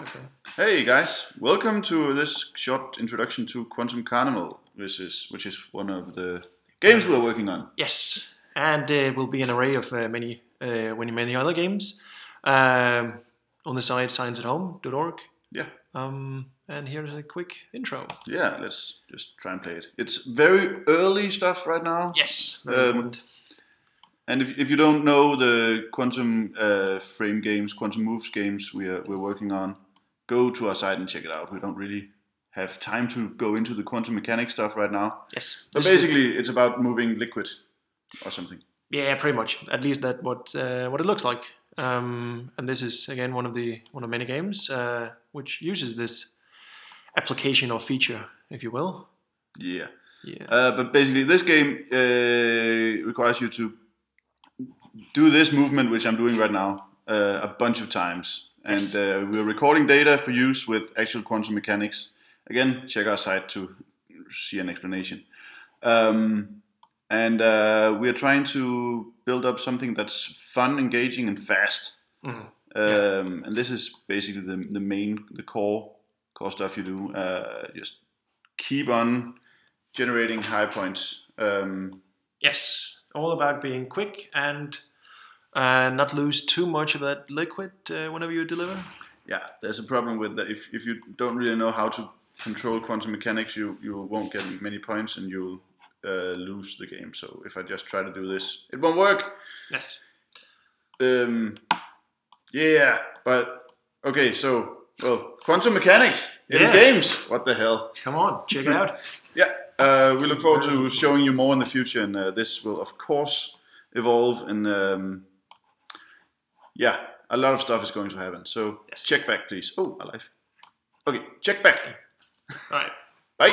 Okay. Hey guys, welcome to this short introduction to Quantum Carnival, which is one of the games we're working on. Yes, and it will be an array of many other games on the site scienceathome.org. Yeah, And here's a quick intro. yeah, let's just try and play it. It's very early stuff right now. Yes, very important. And if you don't know the Quantum Frame games, Quantum Moves games we're working on, go to our site and check it out. We don't really have time to go into the quantum mechanics stuff right now. Yes. But basically, it's about moving liquid or something. Yeah, pretty much. At least that's what it looks like. And this is again one of many games which uses this application or feature, if you will. Yeah. Yeah. But basically, this game requires you to do this movement, which I'm doing right now, a bunch of times. And Yes. We're recording data for use with actual quantum mechanics. Again, check our site to see an explanation. And we are trying to build up something that's fun, engaging, and fast. Mm-hmm. And this is basically the core stuff you do. Just keep on generating high points. Yes, all about being quick and not lose too much of that liquid whenever you deliver. Yeah, there's a problem with that. If you don't really know how to control quantum mechanics, you won't get many points and you'll lose the game. So if I just try to do this, it won't work. Yes. Yeah, but okay, so quantum mechanics in games. What the hell? Come on, check it out. Yeah, we look forward to showing you more in the future, and this will of course evolve, and yeah, a lot of stuff is going to happen. So Yes. check back, please. Oh, alive. Okay, check back. All right.